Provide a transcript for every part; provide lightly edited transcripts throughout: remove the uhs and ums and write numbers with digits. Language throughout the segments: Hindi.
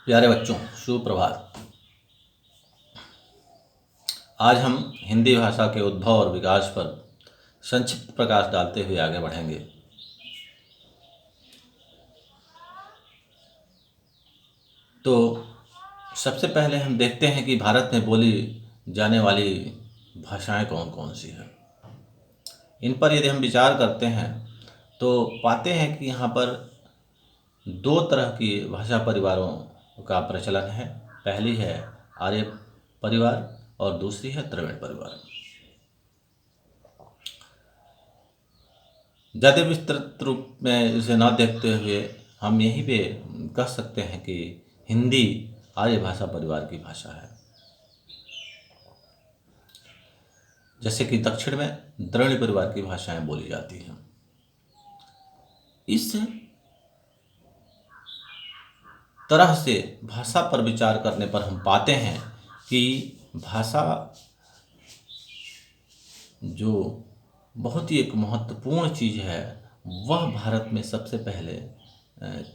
प्यारे बच्चों, सुप्रभात। आज हम हिंदी भाषा के उद्भव और विकास पर संक्षिप्त प्रकाश डालते हुए आगे बढ़ेंगे। तो सबसे पहले हम देखते हैं कि भारत में बोली जाने वाली भाषाएं कौन कौन सी हैं। इन पर यदि हम विचार करते हैं तो पाते हैं कि यहाँ पर दो तरह की भाषा परिवारों का प्रचलन है। पहली है आर्य परिवार और दूसरी है द्रविड़ परिवार। ज़्यादा विस्तृत रूप में इसे न देखते हुए हम यहीं पे कह सकते हैं कि हिंदी आर्य भाषा परिवार की भाषा है। जैसे कि दक्षिण में द्रविड़ परिवार की भाषाएं बोली जाती हैं। इस तरह से भाषा पर विचार करने पर हम पाते हैं कि भाषा जो बहुत ही एक महत्वपूर्ण चीज़ है, वह भारत में सबसे पहले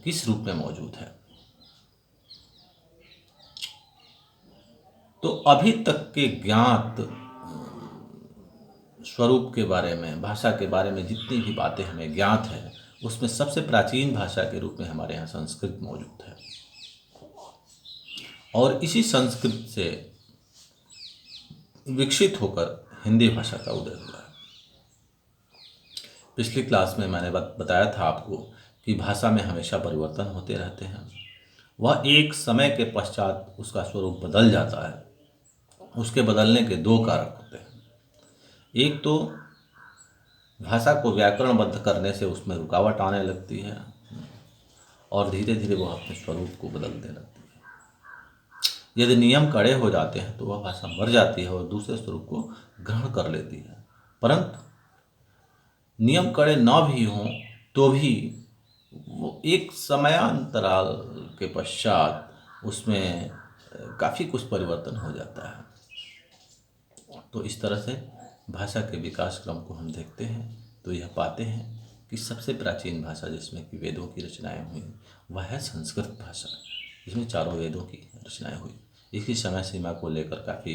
किस रूप में मौजूद है। तो अभी तक के ज्ञात स्वरूप के बारे में, भाषा के बारे में जितनी भी बातें हमें ज्ञात है, उसमें सबसे प्राचीन भाषा के रूप में हमारे यहाँ संस्कृत मौजूद है। और इसी संस्कृत से विकसित होकर हिंदी भाषा का उदय हुआ है। पिछली क्लास में मैंने बताया था आपको कि भाषा में हमेशा परिवर्तन होते रहते हैं। वह एक समय के पश्चात उसका स्वरूप बदल जाता है। उसके बदलने के दो कारक होते हैं। एक तो भाषा को व्याकरणबद्ध करने से उसमें रुकावट आने लगती है और धीरे धीरे वह अपने स्वरूप को बदलने लगती है। यदि नियम कड़े हो जाते हैं तो वह भाषा मर जाती है और दूसरे स्वरूप को ग्रहण कर लेती है। परंतु नियम कड़े न भी हों तो भी वो एक समयांतराल के पश्चात उसमें काफ़ी कुछ परिवर्तन हो जाता है। तो इस तरह से भाषा के विकास क्रम को हम देखते हैं तो यह पाते हैं कि सबसे प्राचीन भाषा जिसमें कि वेदों की रचनाएं हुई वह है संस्कृत भाषा, जिसमें चारों वेदों की रचनाएं हुई। इसकी समय सीमा को लेकर काफ़ी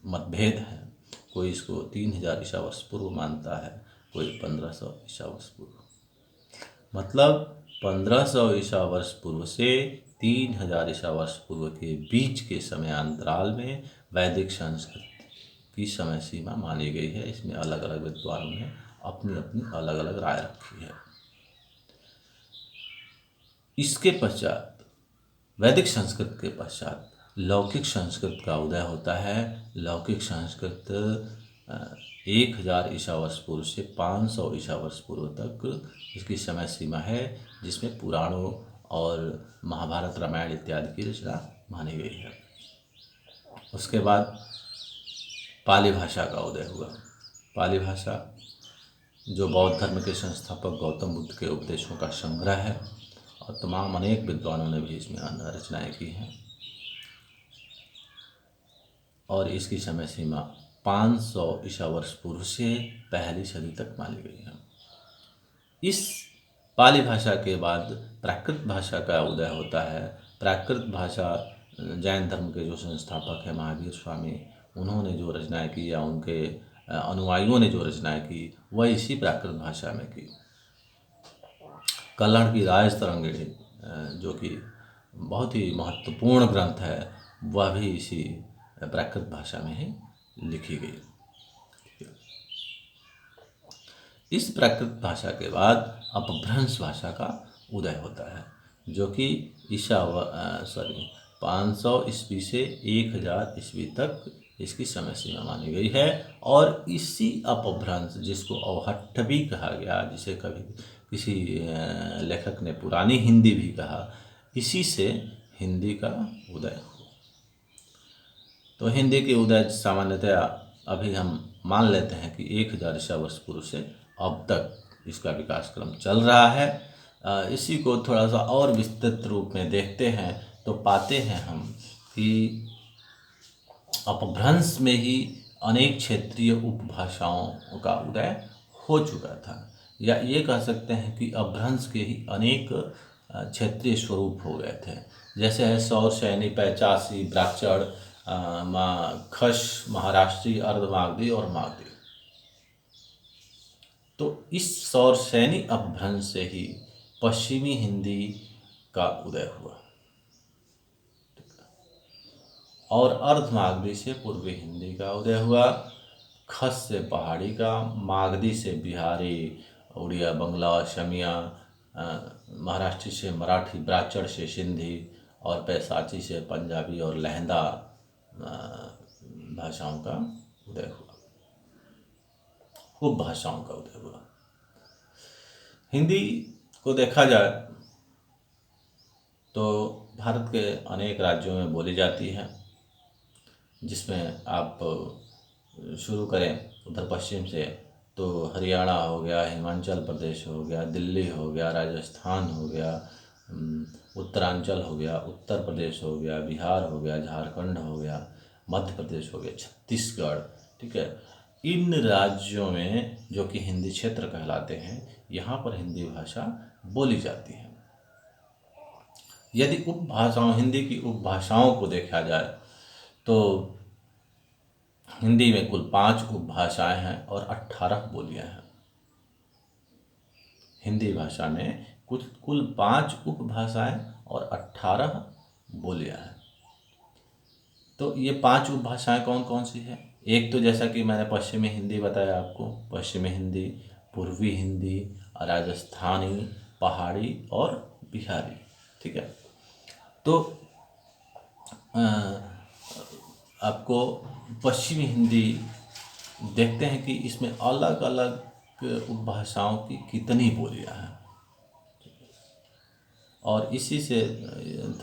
मतभेद हैं। कोई इसको 3000 ईसा वर्ष पूर्व मानता है, कोई 1500 ईसा वर्ष पूर्व। मतलब 1500 ईसा वर्ष पूर्व से 3000 ईसा वर्ष पूर्व के बीच के समयांतराल में वैदिक संस्कृत की समय सीमा मानी गई है। इसमें अलग अलग विद्वानों ने अपनी अपनी अलग अलग राय रखी है। इसके पश्चात वैदिक संस्कृत के पश्चात लौकिक संस्कृत का उदय होता है। लौकिक संस्कृत 1000 ईसा वर्ष पूर्व से 500 ईसा वर्ष पूर्व तक इसकी समय सीमा है, जिसमें पुराणों और महाभारत रामायण इत्यादि की रचना मानी गई है। उसके बाद पाली भाषा का उदय हुआ। पाली भाषा जो बौद्ध धर्म के संस्थापक गौतम बुद्ध के उपदेशों का संग्रह है और तमाम अनेक विद्वानों ने भी इसमें रचनाएं की हैं और इसकी समय सीमा 500 ईसा वर्ष पूर्व से पहली सदी तक मानी गई है। इस पाली भाषा के बाद प्राकृत भाषा का उदय होता है। प्राकृत भाषा जैन धर्म के जो संस्थापक हैं महावीर स्वामी, उन्होंने जो रचनाएं की या उनके अनुयायियों ने जो रचनाएं की वह इसी प्राकृत भाषा में की। कल्हड़ की राज तरंगिणी जो कि बहुत ही महत्वपूर्ण ग्रंथ है, वह भी इसी प्राकृत भाषा में ही लिखी गई। इस प्राकृत भाषा के बाद अपभ्रंश भाषा का उदय होता है, जो कि 500 ईस्वी से 1000 ईस्वी तक इसकी समय सीमा मानी गई है। और इसी अपभ्रंश, जिसको अवहट्ठ भी कहा गया, जिसे कभी किसी लेखक ने पुरानी हिंदी भी कहा, इसी से हिंदी का उदय हुआ। तो हिंदी के उदय सामान्यतया अभी हम मान लेते हैं कि 1000 ईसा वर्ष पूर्व से अब तक इसका विकास क्रम चल रहा है। इसी को थोड़ा सा और विस्तृत रूप में देखते हैं तो पाते हैं हम कि अपभ्रंश में ही अनेक क्षेत्रीय उपभाषाओं का उदय हो चुका था, या ये कह सकते हैं कि अपभ्रंश के ही अनेक क्षेत्रीय स्वरूप हो गए थे। जैसे है सौर सैनी, पैचासी, ब्राह्मण, खश, महाराष्ट्री, अर्धमागधी और मागधी। तो इस सौर सैनी अपभ्रंश से ही पश्चिमी हिंदी का उदय हुआ और अर्धमागधी से पूर्वी हिंदी का उदय हुआ, खस से पहाड़ी का, मागधी से बिहारी, उड़िया, बंगला, शमिया, महाराष्ट्री से मराठी, ब्राह्मण से सिंधी और पैसाची से पंजाबी और लहंदा भाषाओं का उदय हुआ, उपभाषाओं का उदय हुआ। हिंदी को देखा जाए तो भारत के अनेक राज्यों में बोली जाती है, जिसमें आप शुरू करें उत्तर पश्चिम से तो हरियाणा हो गया, हिमाचल प्रदेश हो गया, दिल्ली हो गया, राजस्थान हो गया, उत्तरांचल हो गया, उत्तर प्रदेश हो गया, बिहार हो गया, झारखंड हो गया, मध्य प्रदेश हो गया, छत्तीसगढ़, ठीक है। इन राज्यों में जो कि हिंदी क्षेत्र कहलाते हैं, यहाँ पर हिंदी भाषा बोली जाती है। यदि उपभाषाओं, हिंदी की उपभाषाओं को देखा जाए तो हिंदी में कुल 5 उपभाषाएं हैं और 18 बोलियां हैं। हिंदी भाषा में कुल 5 उपभाषाएं और 18 बोलियां हैं। तो ये 5 उपभाषाएं कौन कौन सी हैं? एक तो जैसा कि मैंने पश्चिमी हिंदी बताया आपको, पश्चिमी हिंदी, पूर्वी हिंदी, राजस्थानी, पहाड़ी और बिहारी, ठीक है। तो आपको पश्चिमी हिंदी देखते हैं कि इसमें अलग अलग उपभाषाओं की कितनी बोलियां हैं, और इसी से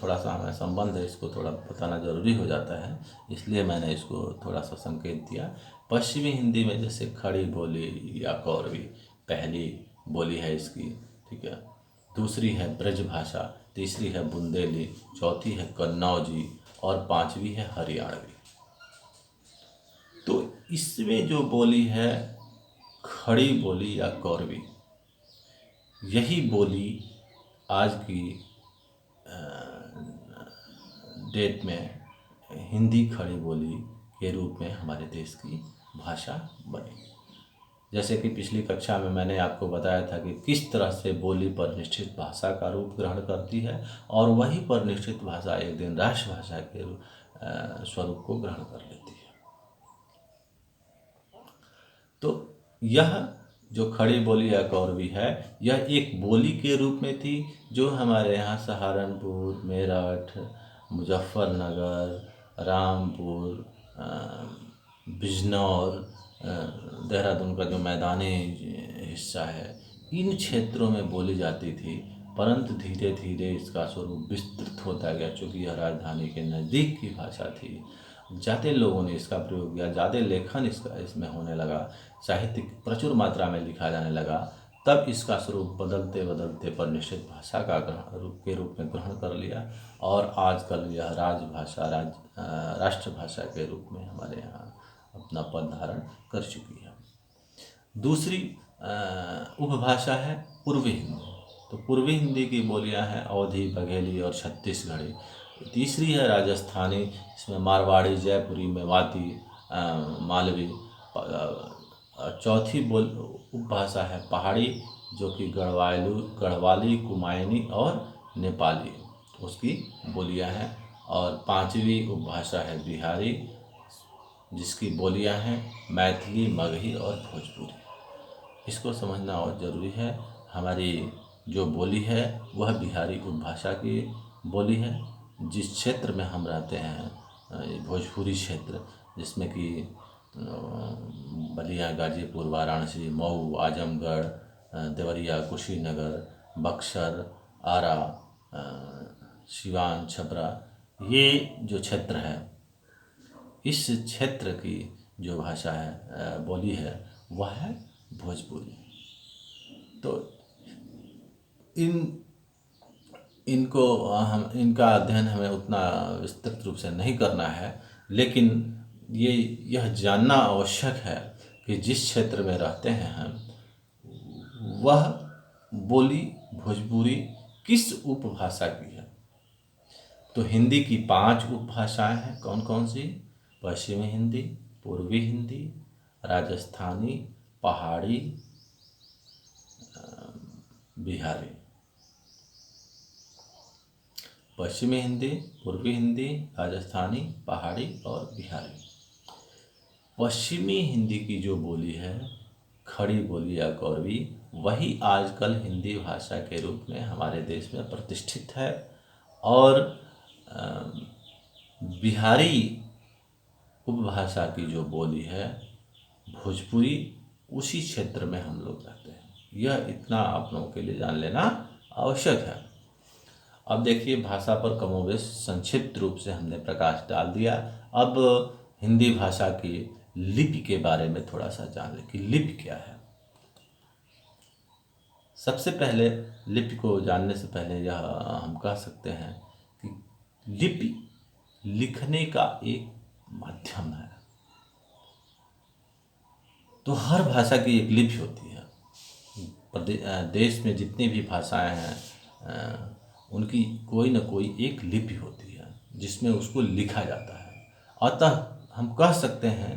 थोड़ा सा हमें संबंध है, इसको थोड़ा बताना ज़रूरी हो जाता है, इसलिए मैंने इसको थोड़ा सा संकेत दिया। पश्चिमी हिंदी में जैसे खड़ी बोली या कौरवी पहली बोली है इसकी, ठीक है। दूसरी है ब्रज भाषा, तीसरी है बुंदेली, चौथी है कन्नौजी और 5वीं है हरियाणवी। तो इसमें जो बोली है खड़ी बोली या कौरवी, यही बोली आज की डेट में हिंदी खड़ी बोली के रूप में हमारे देश की भाषा बनी। जैसे कि पिछली कक्षा में मैंने आपको बताया था कि किस तरह से बोली परिनिष्ठित भाषा का रूप ग्रहण करती है और वही परिनिष्ठित भाषा एक दिन राष्ट्रभाषा के स्वरूप को ग्रहण कर लेती है। तो यह जो खड़ी बोली या कौरवी है, यह एक बोली के रूप में थी जो हमारे यहाँ सहारनपुर, मेरठ, मुजफ्फरनगर, रामपुर, बिजनौर, देहरादून का जो मैदानी हिस्सा है, इन क्षेत्रों में बोली जाती थी। परंतु धीरे धीरे इसका स्वरूप विस्तृत होता गया, चूँकि यह राजधानी के नज़दीक की भाषा थी। ज़्यादा लोगों ने इसका प्रयोग किया, ज़्यादा लेखन इसमें होने लगा, साहित्य प्रचुर मात्रा में लिखा जाने लगा, तब इसका स्वरूप बदलते बदलते परिनिष्ठित भाषा का रूप में ग्रहण कर लिया और आजकल यह राजभाषा, राष्ट्रभाषा के रूप में हमारे यहाँ अपना पद धारण कर चुकी है। दूसरी उपभाषा है पूर्वी हिंदी। तो पूर्वी हिंदी की बोलियां हैं अवधी, बघेली और छत्तीसगढ़ी। तीसरी है राजस्थानी, इसमें मारवाड़ी, जयपुरी, मेवाती, मालवी। चौथी उपभाषा है पहाड़ी, जो कि गढ़वाली, कुमायूनी और नेपाली उसकी बोलियां हैं। और 5वीं उपभाषा है बिहारी, जिसकी बोलियां हैं मैथिली, मगही और भोजपुरी। इसको समझना और ज़रूरी है। हमारी जो बोली है वह बिहारी उपभाषा की बोली है। जिस क्षेत्र में हम रहते हैं, भोजपुरी क्षेत्र, जिसमें कि बलिया, गाजीपुर, वाराणसी, मऊ, आजमगढ़, देवरिया, कुशीनगर, बक्सर, आरा, सिवान, छपरा, ये जो क्षेत्र है, इस क्षेत्र की जो भाषा है, बोली है, वह है भोजपुरी। तो इनका अध्ययन हमें उतना विस्तृत रूप से नहीं करना है, लेकिन यह जानना आवश्यक है कि जिस क्षेत्र में रहते हैं हम, वह बोली भोजपुरी किस उपभाषा की है? तो हिंदी की 5 उपभाषाएं हैं। कौन कौन सी? पश्चिमी हिंदी, पूर्वी हिंदी, राजस्थानी, पहाड़ी, बिहारी। पश्चिमी हिंदी, पूर्वी हिंदी, राजस्थानी, पहाड़ी और बिहारी। पश्चिमी हिंदी की जो बोली है, खड़ी बोली या गौरवी, वही आजकल हिंदी भाषा के रूप में हमारे देश में प्रतिष्ठित है। और बिहारी उपभाषा की जो बोली है, भोजपुरी, उसी क्षेत्र में हम लोग रहते हैं। यह इतना आप लोगों के लिए जान लेना आवश्यक है। अब देखिए, भाषा पर कमोबेश संक्षिप्त रूप से हमने प्रकाश डाल दिया। अब हिंदी भाषा की लिपि के बारे में थोड़ा सा जान लें कि लिपि क्या है। सबसे पहले लिपि को जानने से पहले यह हम कह सकते हैं कि लिपि लिखने का एक माध्यम है। तो हर भाषा की एक लिपि होती है। देश में जितनी भी भाषाएं हैं उनकी कोई न कोई एक लिपि होती है जिसमें उसको लिखा जाता है। अतः हम कह सकते हैं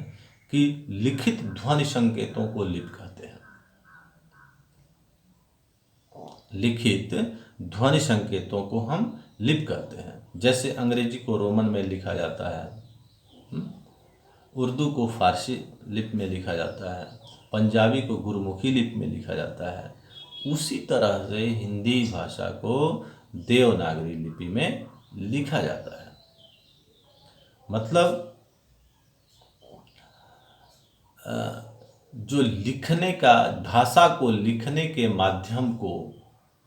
कि लिखित ध्वनि संकेतों को लिपि कहते हैं। लिखित ध्वनि संकेतों को हम लिपि कहते हैं। जैसे अंग्रेजी को रोमन में लिखा जाता है, उर्दू को फारसी लिपि में लिखा जाता है, पंजाबी को गुरमुखी लिपि में लिखा जाता है, उसी तरह से हिंदी भाषा को देवनागरी लिपि में लिखा जाता है। मतलब जो लिखने का, भाषा को लिखने के माध्यम को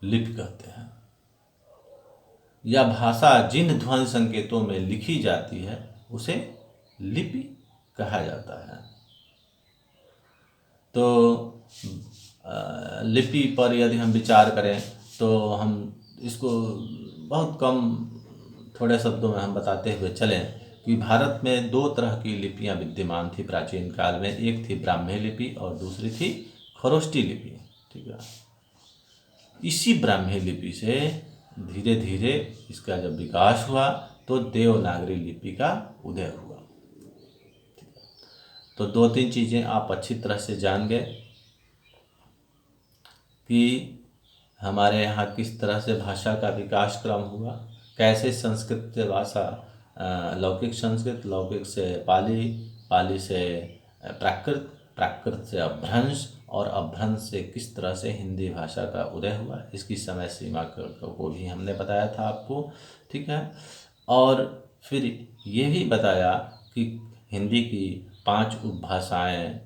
लिपि कहते हैं, या भाषा जिन ध्वनि संकेतों में लिखी जाती है उसे लिपि कहा जाता है। तो लिपि पर यदि हम विचार करें तो हम इसको बहुत कम थोड़े शब्दों में हम बताते हुए चलें कि भारत में 2 तरह की लिपियां विद्यमान थी प्राचीन काल में। एक थी ब्राह्मी लिपि और दूसरी थी खरोष्टी लिपि। ठीक है। इसी ब्राह्मी लिपि से धीरे धीरे इसका जब विकास हुआ तो देवनागरी लिपि का उदय हुआ। तो 2-3 चीज़ें आप अच्छी तरह से जान गए कि हमारे यहाँ किस तरह से भाषा का विकास क्रम हुआ, कैसे संस्कृत से भाषा, लौकिक संस्कृत, लौकिक से पाली, पाली से प्राकृत, प्राकृत से अपभ्रंश और अपभ्रंश से किस तरह से हिंदी भाषा का उदय हुआ। इसकी समय सीमा को भी हमने बताया था आपको। ठीक है। और फिर ये भी बताया कि हिंदी की 5 उपभाषाएं,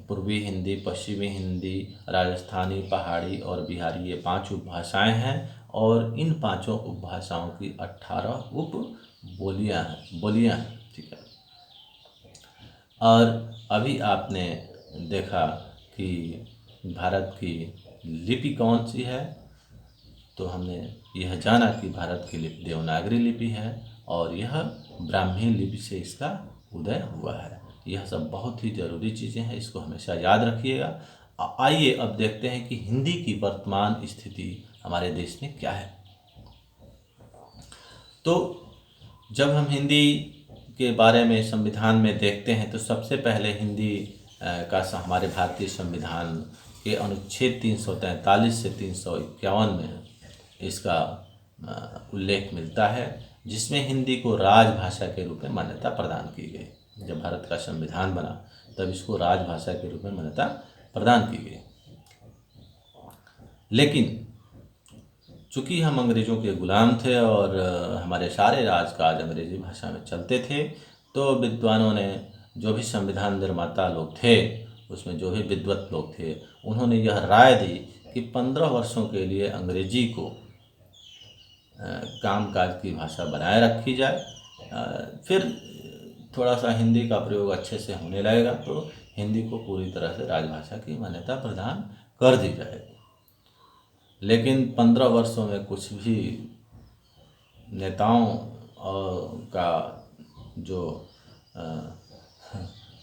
पूर्वी हिंदी, पश्चिमी हिंदी, राजस्थानी, पहाड़ी और बिहारी, ये 5 उपभाषाएं हैं। और इन 5 उपभाषाओं की 18 उप बोलियाँ हैं। ठीक है। और अभी आपने देखा कि भारत की लिपि कौन सी है, तो हमने यह जाना कि भारत की लिपि देवनागरी लिपि है और यह ब्राह्मी लिपि से इसका उदय हुआ है। यह सब बहुत ही ज़रूरी चीज़ें हैं, इसको हमेशा याद रखिएगा। आइए अब देखते हैं कि हिंदी की वर्तमान स्थिति हमारे देश में क्या है। तो जब हम हिंदी के बारे में संविधान में देखते हैं तो सबसे पहले हिंदी का हमारे भारतीय संविधान के अनुच्छेद 343 से 351 में इसका उल्लेख मिलता है, जिसमें हिंदी को राजभाषा के रूप में मान्यता प्रदान की गई। जब भारत का संविधान बना तब इसको राजभाषा के रूप में मान्यता प्रदान की गई। लेकिन चूँकि हम अंग्रेज़ों के गुलाम थे और हमारे सारे राजकाज अंग्रेज़ी भाषा में चलते थे, तो विद्वानों ने, जो भी संविधान निर्माता लोग थे, उसमें जो भी विद्वत लोग थे, उन्होंने यह राय दी कि 15 वर्षों के लिए अंग्रेजी को कामकाज की भाषा बनाए रखी जाए, फिर थोड़ा सा हिंदी का प्रयोग अच्छे से होने लगेगा तो हिंदी को पूरी तरह से राजभाषा की मान्यता प्रदान कर दी जाएगी। लेकिन 15 वर्षों में कुछ भी नेताओं का जो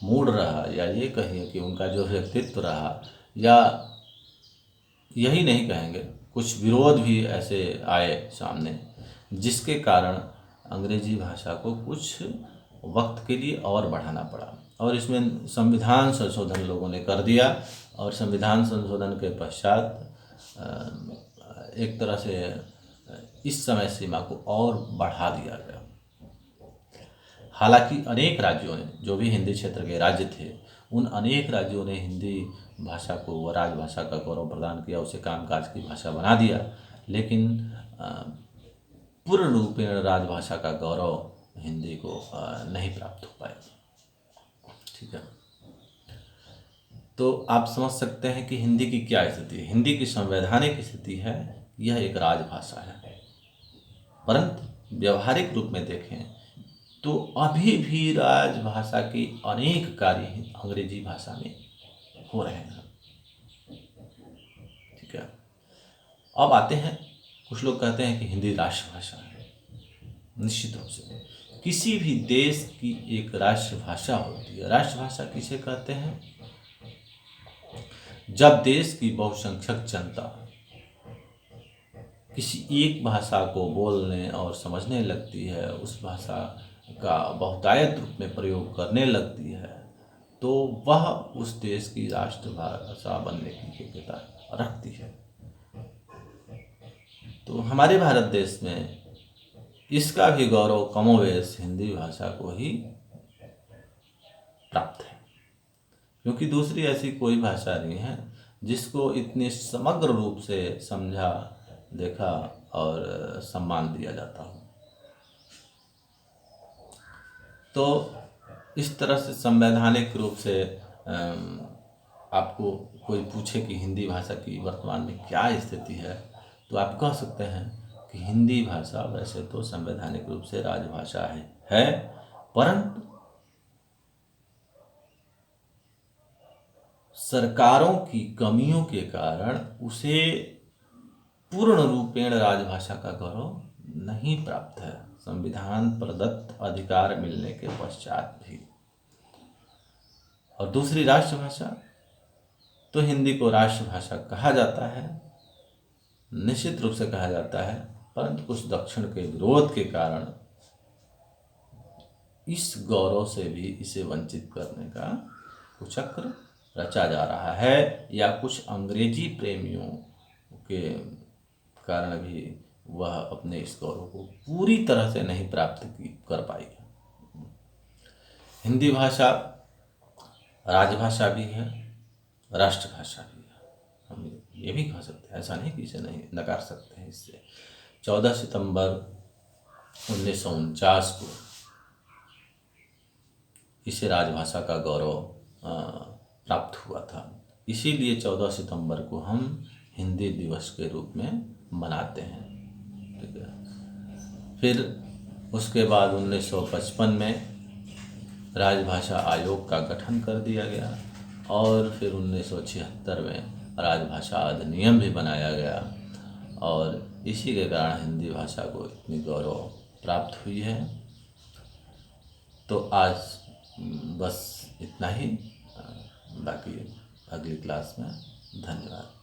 मूड रहा, या ये कहिए कि उनका जो व्यक्तित्व रहा, या यही नहीं कहेंगे, कुछ विरोध भी ऐसे आए सामने, जिसके कारण अंग्रेजी भाषा को कुछ वक्त के लिए और बढ़ाना पड़ा। और इसमें संविधान संशोधन लोगों ने कर दिया, और संविधान संशोधन के पश्चात एक तरह से इस समय सीमा को और बढ़ा दिया गया। हालांकि अनेक राज्यों ने, जो भी हिंदी क्षेत्र के राज्य थे, उन अनेक राज्यों ने हिंदी भाषा को राजभाषा का गौरव प्रदान किया, उसे कामकाज की भाषा बना दिया, लेकिन पूर्ण रूपेण राजभाषा का गौरव हिंदी को नहीं प्राप्त हो पाया। ठीक है, तो आप समझ सकते हैं कि हिंदी की क्या स्थिति है। हिंदी की संवैधानिक स्थिति है, यह एक राजभाषा है, परंतु व्यवहारिक रूप में देखें तो अभी भी राजभाषा के अनेक कार्य अंग्रेजी भाषा में हो रहे हैं। ठीक है, अब आते हैं, कुछ लोग कहते हैं कि हिंदी राष्ट्रभाषा है। निश्चित रूप से किसी भी देश की एक राष्ट्रभाषा होती है। राष्ट्रभाषा किसे कहते हैं? जब देश की बहुसंख्यक जनता किसी एक भाषा को बोलने और समझने लगती है, उस भाषा का बहुतायत रूप में प्रयोग करने लगती है, तो वह उस देश की राष्ट्रभाषा बनने की योग्यता रखती है। तो हमारे भारत देश में इसका भी गौरव कमोवेश हिंदी भाषा को ही प्राप्त है, क्योंकि दूसरी ऐसी कोई भाषा नहीं है जिसको इतने समग्र रूप से समझा, देखा और सम्मान दिया जाता हो। तो इस तरह से संवैधानिक रूप से आपको कोई पूछे कि हिंदी भाषा की वर्तमान में क्या स्थिति है, तो आप कह सकते हैं कि हिंदी भाषा वैसे तो संवैधानिक रूप से राजभाषा है, परंतु सरकारों की कमियों के कारण उसे पूर्ण रूपेण राजभाषा का गौरव नहीं प्राप्त है, संविधान प्रदत्त अधिकार मिलने के पश्चात भी। और दूसरी राष्ट्रभाषा, तो हिंदी को राष्ट्रभाषा कहा जाता है, निश्चित रूप से कहा जाता है, परंतु कुछ दक्षिण के विरोध के कारण इस गौरव से भी इसे वंचित करने का कुचक्र रचा जा रहा है, या कुछ अंग्रेजी प्रेमियों के कारण भी वह अपने इस गौरव को पूरी तरह से नहीं प्राप्त कर पाई। हिंदी भाषा राजभाषा भी है, राष्ट्रभाषा भी है, हम ये भी कह सकते हैं, ऐसा नहीं कि इसे नहीं नकार सकते हैं। इससे 14 सितंबर 1949 को इसे राजभाषा का गौरव प्राप्त हुआ था, इसीलिए 14 सितंबर को हम हिंदी दिवस के रूप में मनाते हैं। ठीक है, फिर उसके बाद 1955 में राजभाषा आयोग का गठन कर दिया गया, और फिर 1976 में राजभाषा अधिनियम भी बनाया गया, और इसी के कारण हिंदी भाषा को इतनी गौरव प्राप्त हुई है। तो आज बस इतना ही, बाकी अगली क्लास में। धन्यवाद।